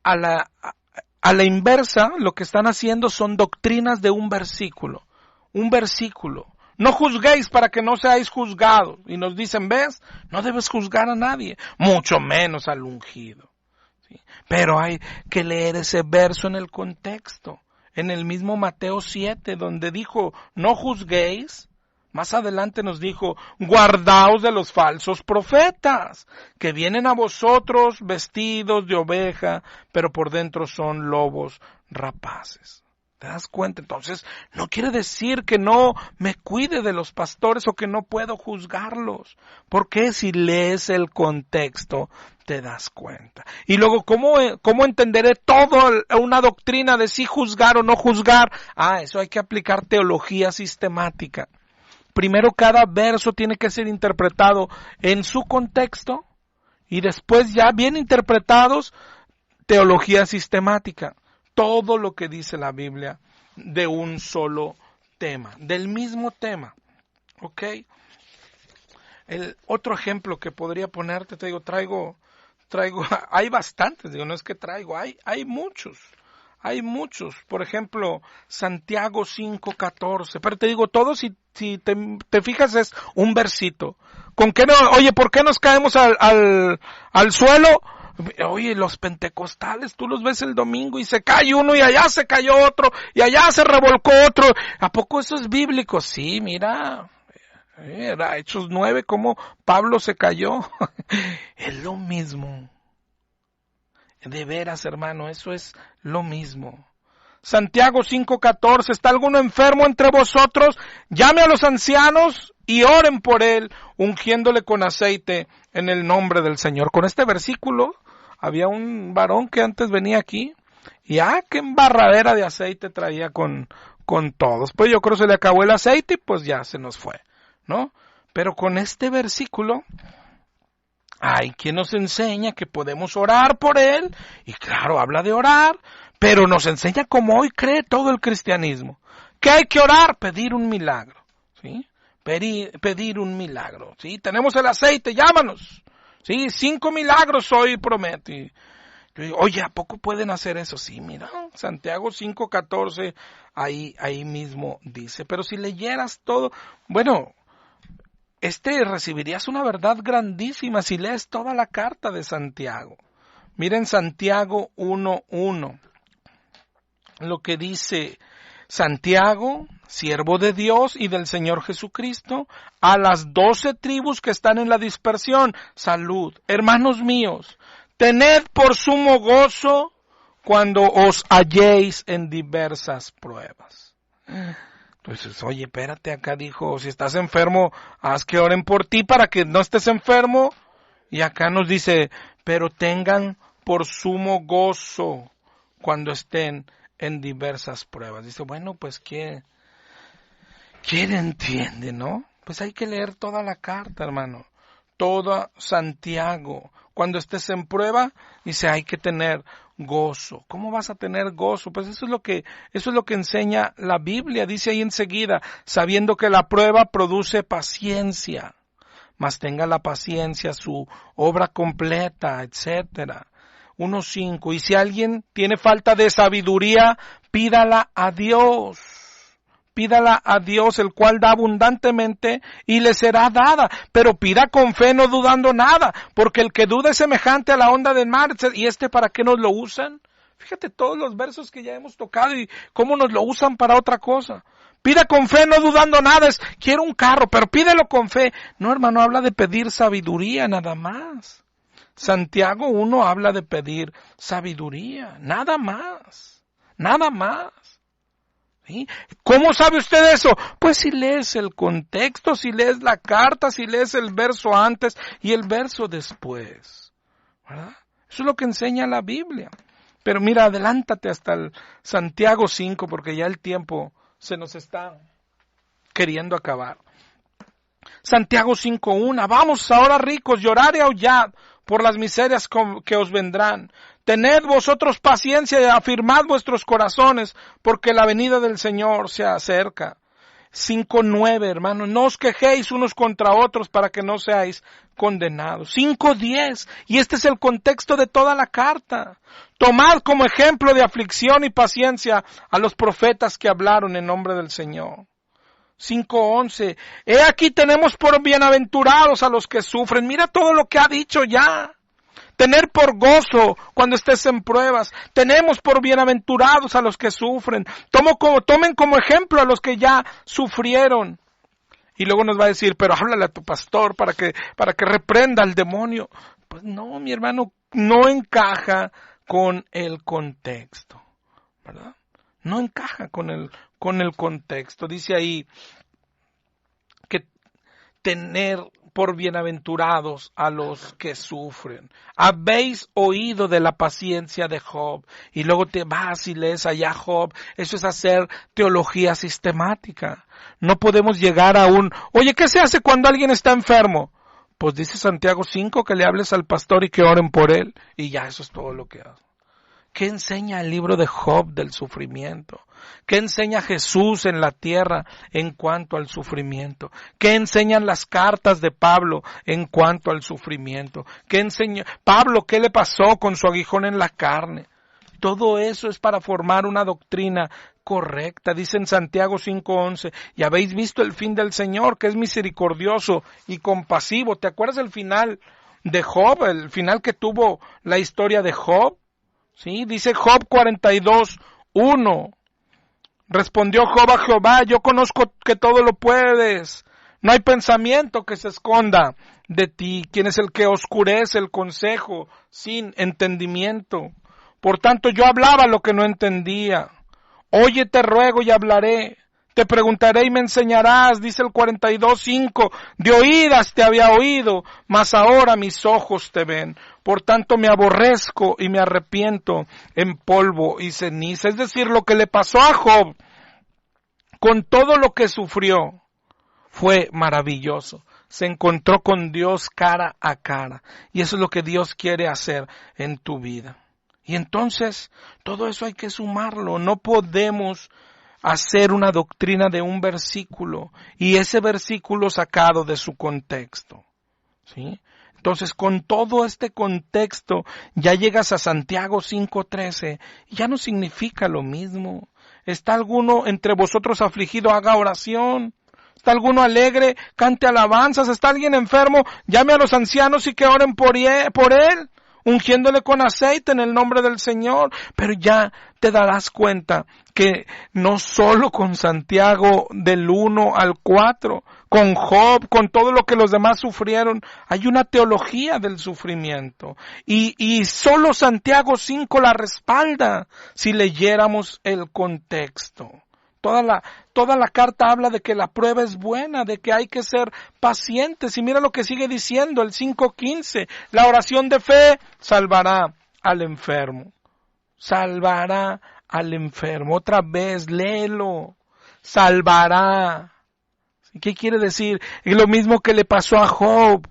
a la inversa. Lo que están haciendo son doctrinas de un versículo. Un versículo. No juzguéis para que no seáis juzgados. Y nos dicen, ¿ves? No debes juzgar a nadie, mucho menos al ungido. ¿Sí? Pero hay que leer ese verso en el contexto. En el mismo Mateo 7, donde dijo, no juzguéis. Más adelante nos dijo, guardaos de los falsos profetas, que vienen a vosotros vestidos de oveja, pero por dentro son lobos rapaces. ¿Te das cuenta? Entonces, no quiere decir que no me cuide de los pastores o que no puedo juzgarlos. Porque si lees el contexto, te das cuenta. Y luego, ¿cómo entenderé toda una doctrina de si juzgar o no juzgar? Eso hay que aplicar teología sistemática. Primero, cada verso tiene que ser interpretado en su contexto y después, ya bien interpretados, teología sistemática. Todo lo que dice la Biblia de un solo tema, del mismo tema. ¿Ok? El otro ejemplo que podría ponerte, te digo, traigo, hay bastantes, digo, no es que traigo, hay muchos. Hay muchos, por ejemplo, Santiago 5:14, pero te digo, todo si te fijas es un versito. ¿Con qué no? Oye, ¿por qué nos caemos al suelo? Oye, los pentecostales, tú los ves el domingo y se cae uno y allá se cayó otro y allá se revolcó otro. ¿A poco eso es bíblico? Sí, mira, era Hechos 9, cómo Pablo se cayó. Es lo mismo. De veras, hermano, eso es lo mismo. Santiago 5:14, ¿está alguno enfermo entre vosotros? Llame a los ancianos y oren por él, ungiéndole con aceite en el nombre del Señor. Con este versículo, había un varón que antes venía aquí, y qué embarradera de aceite traía con todos. Pues yo creo que se le acabó el aceite y pues ya se nos fue, ¿no? Pero con este versículo, hay quien nos enseña que podemos orar por él, y claro, habla de orar, pero nos enseña como hoy cree todo el cristianismo. ¿Qué hay que orar? Pedir un milagro, ¿sí? Pedir un milagro, ¿sí? Tenemos el aceite, llámanos, ¿sí? 5 milagros hoy prometo. Y yo digo, oye, ¿a poco pueden hacer eso? Sí, mira, Santiago 5:14, ahí mismo dice. Pero si leyeras todo, bueno, recibirías una verdad grandísima si lees toda la carta de Santiago. Miren Santiago 1:1. Lo que dice Santiago, siervo de Dios y del Señor Jesucristo, a las 12 tribus que están en la dispersión, salud. Hermanos míos, tened por sumo gozo cuando os halléis en diversas pruebas. Entonces, oye, espérate, acá dijo, si estás enfermo, haz que oren por ti para que no estés enfermo. Y acá nos dice, pero tengan por sumo gozo cuando estén en diversas pruebas. Dice, bueno, pues ¿quién entiende, no? Pues hay que leer toda la carta, hermano. Toda Santiago. Cuando estés en prueba, dice, hay que tener gozo. ¿Cómo vas a tener gozo? Pues eso es lo que enseña la Biblia. Dice ahí enseguida, sabiendo que la prueba produce paciencia, mas tenga la paciencia su obra completa, etcétera. 1:5. Y si alguien tiene falta de sabiduría, pídala a Dios. Pídala a Dios, el cual da abundantemente y le será dada. Pero pida con fe, no dudando nada, porque el que duda es semejante a la onda del mar. ¿Y para qué nos lo usan? Fíjate todos los versos que ya hemos tocado y cómo nos lo usan para otra cosa. Pida con fe, no dudando nada. Quiero un carro, pero pídelo con fe. No, hermano, habla de pedir sabiduría nada más. Santiago 1 habla de pedir sabiduría, nada más. Nada más. ¿Sí? ¿Cómo sabe usted eso? Pues si lees el contexto, si lees la carta, si lees el verso antes y el verso después. ¿verdad? Eso es lo que enseña la Biblia. Pero mira, adelántate hasta el Santiago 5, porque ya el tiempo se nos está queriendo acabar. Santiago 5:1, vamos ahora ricos, llorad y aullad por las miserias que os vendrán. Tened vosotros paciencia y afirmad vuestros corazones, porque la venida del Señor se acerca. 5:9, hermanos, no os quejéis unos contra otros para que no seáis condenados. 5:10, y este es el contexto de toda la carta. Tomad como ejemplo de aflicción y paciencia a los profetas que hablaron en nombre del Señor. 5:11, he aquí tenemos por bienaventurados a los que sufren. Mira todo lo que ha dicho ya. Tener por gozo cuando estés en pruebas. Tenemos por bienaventurados a los que sufren. Tomen como ejemplo a los que ya sufrieron. Y luego nos va a decir, pero háblale a tu pastor para que reprenda al demonio. Pues no, mi hermano, no encaja con el contexto, ¿verdad? No encaja con el contexto. Dice ahí que tener por bienaventurados a los que sufren. Habéis oído de la paciencia de Job. Y luego te vas y lees allá Job. Eso es hacer teología sistemática. No podemos llegar a oye, ¿qué se hace cuando alguien está enfermo? Pues dice Santiago 5 que le hables al pastor y que oren por él. Y ya eso es todo lo que hace. ¿Qué enseña el libro de Job del sufrimiento? ¿Qué enseña Jesús en la tierra en cuanto al sufrimiento? ¿Qué enseñan las cartas de Pablo en cuanto al sufrimiento? ¿Qué enseña Pablo? ¿Qué le pasó con su aguijón en la carne? Todo eso es para formar una doctrina correcta. Dice en Santiago 5:11, y habéis visto el fin del Señor, que es misericordioso y compasivo. ¿Te acuerdas del final de Job? El final que tuvo la historia de Job. Sí, dice Job 42:1. Respondió Job a Jehová, yo conozco que todo lo puedes. No hay pensamiento que se esconda de ti. ¿Quién es el que oscurece el consejo sin entendimiento? Por tanto, yo hablaba lo que no entendía. Oye, te ruego y hablaré. Te preguntaré y me enseñarás, dice el 42:5. De oídas te había oído, mas ahora mis ojos te ven. Por tanto me aborrezco y me arrepiento en polvo y ceniza. Es decir, lo que le pasó a Job, con todo lo que sufrió, fue maravilloso. Se encontró con Dios cara a cara. Y eso es lo que Dios quiere hacer en tu vida. Y entonces, todo eso hay que sumarlo. No podemos hacer una doctrina de un versículo y ese versículo sacado de su contexto. ¿Sí? Entonces, con todo este contexto, ya llegas a Santiago 5:13 y ya no significa lo mismo. ¿Está alguno entre vosotros afligido? Haga oración. ¿Está alguno alegre? Cante alabanzas. ¿Está alguien enfermo? Llame a los ancianos y que oren por él, ungiéndole con aceite en el nombre del Señor. Pero ya te darás cuenta que no solo con Santiago del 1 al 4, con Job, con todo lo que los demás sufrieron, hay una teología del sufrimiento. Y solo Santiago 5 la respalda si leyéramos el contexto. Toda la carta habla de que la prueba es buena, de que hay que ser pacientes. Y mira lo que sigue diciendo el 5:15. La oración de fe salvará al enfermo. Salvará al enfermo. Otra vez, léelo. Salvará. ¿Qué quiere decir? Es lo mismo que le pasó a Job.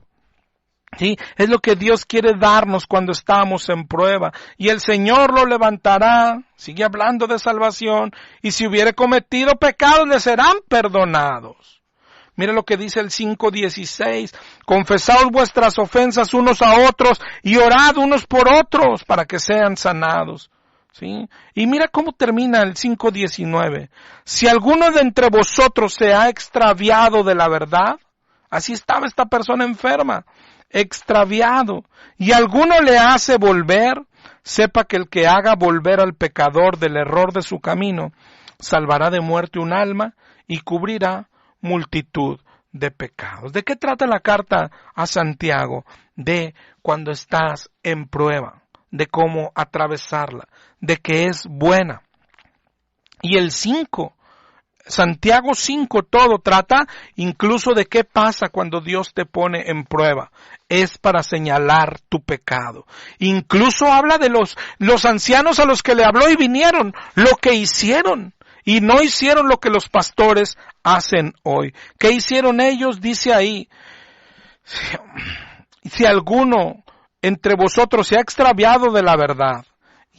¿Sí? Es lo que Dios quiere darnos cuando estamos en prueba. Y el Señor lo levantará, sigue hablando de salvación, y si hubiere cometido pecados le serán perdonados. Mira lo que dice el 5:16, confesaos vuestras ofensas unos a otros y orad unos por otros para que sean sanados. ¿Sí? Y mira cómo termina el 5:19, si alguno de entre vosotros se ha extraviado de la verdad, así estaba esta persona enferma, extraviado, y alguno le hace volver, sepa que el que haga volver al pecador del error de su camino, salvará de muerte un alma y cubrirá multitud de pecados. ¿De qué trata la carta a Santiago? De cuando estás en prueba, de cómo atravesarla, de que es buena. Y el 5 Santiago 5 todo trata incluso de qué pasa cuando Dios te pone en prueba. Es para señalar tu pecado. Incluso habla de los ancianos a los que le habló y vinieron, lo que hicieron. Y no hicieron lo que los pastores hacen hoy. ¿Qué hicieron ellos? Dice ahí, si alguno entre vosotros se ha extraviado de la verdad,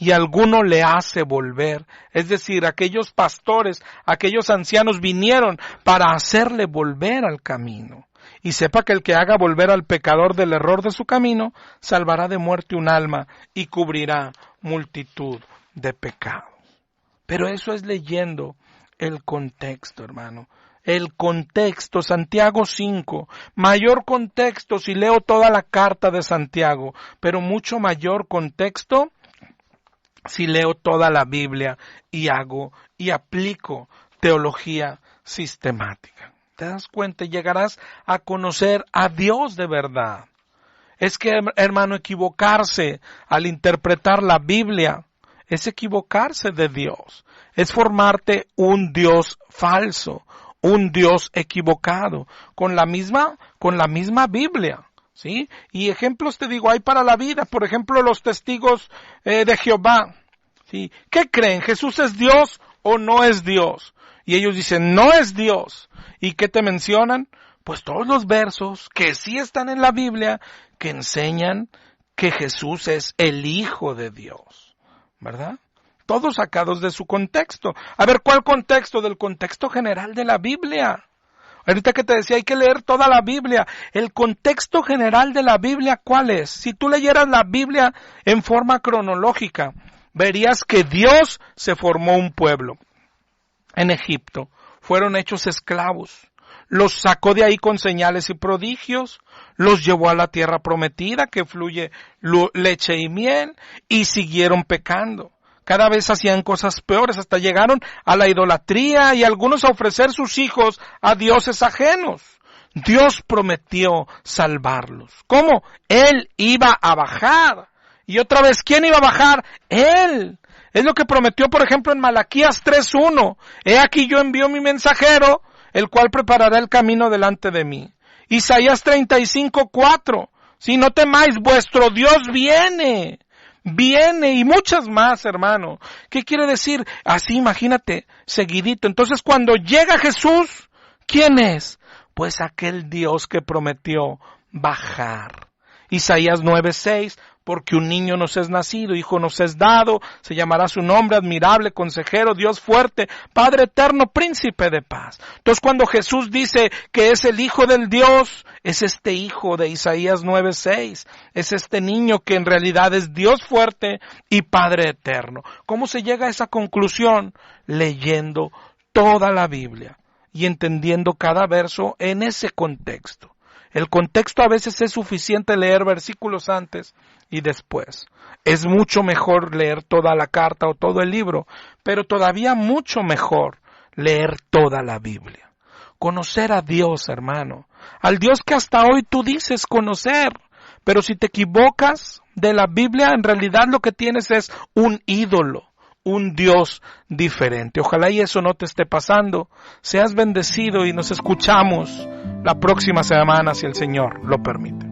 y alguno le hace volver. Es decir, aquellos pastores, aquellos ancianos vinieron para hacerle volver al camino. Y sepa que el que haga volver al pecador del error de su camino, salvará de muerte un alma y cubrirá multitud de pecados. Pero eso es leyendo el contexto, hermano. El contexto, Santiago 5, mayor contexto si leo toda la carta de Santiago, pero mucho mayor contexto si leo toda la Biblia y hago y aplico teología sistemática. ¿Te das cuenta? Llegarás a conocer a Dios de verdad. Es que, hermano, equivocarse al interpretar la Biblia es equivocarse de Dios. Es formarte un Dios falso, un Dios equivocado, con la misma Biblia. ¿Sí? Y ejemplos te digo, hay para la vida. Por ejemplo, los testigos de Jehová. ¿Sí? ¿Qué creen? ¿Jesús es Dios o no es Dios? Y ellos dicen, no es Dios. ¿Y qué te mencionan? Pues todos los versos que sí están en la Biblia, que enseñan que Jesús es el Hijo de Dios. ¿Verdad? Todos sacados de su contexto. A ver, ¿cuál contexto? Del contexto general de la Biblia. Ahorita que te decía, hay que leer toda la Biblia. El contexto general de la Biblia, ¿cuál es? Si tú leyeras la Biblia en forma cronológica, verías que Dios se formó un pueblo en Egipto. Fueron hechos esclavos. Los sacó de ahí con señales y prodigios. Los llevó a la tierra prometida que fluye leche y miel y siguieron pecando. Cada vez hacían cosas peores, hasta llegaron a la idolatría y algunos a ofrecer sus hijos a dioses ajenos. Dios prometió salvarlos. ¿Cómo? Él iba a bajar. Y otra vez, ¿quién iba a bajar? Él. Es lo que prometió, por ejemplo, en Malaquías 3:1. He aquí yo envío mi mensajero, el cual preparará el camino delante de mí. Isaías 35:4. Si no temáis, vuestro Dios viene. Viene y muchas más, hermano. ¿Qué quiere decir? Así, imagínate, seguidito. Entonces, cuando llega Jesús, ¿quién es? Pues aquel Dios que prometió bajar. Isaías 9:6, porque un niño nos es nacido, hijo nos es dado, se llamará su nombre admirable, consejero, Dios fuerte, Padre eterno, príncipe de paz. Entonces cuando Jesús dice que es el Hijo del Dios, es este hijo de Isaías 9:6, es este niño que en realidad es Dios fuerte y Padre eterno. ¿Cómo se llega a esa conclusión? Leyendo toda la Biblia y entendiendo cada verso en ese contexto. El contexto a veces es suficiente leer versículos antes y después. Es mucho mejor leer toda la carta o todo el libro, pero todavía mucho mejor leer toda la Biblia. Conocer a Dios, hermano. Al Dios que hasta hoy tú dices conocer. Pero si te equivocas de la Biblia, en realidad lo que tienes es un ídolo. Un Dios diferente. Ojalá y eso no te esté pasando. Seas bendecido y nos escuchamos la próxima semana si el Señor lo permite.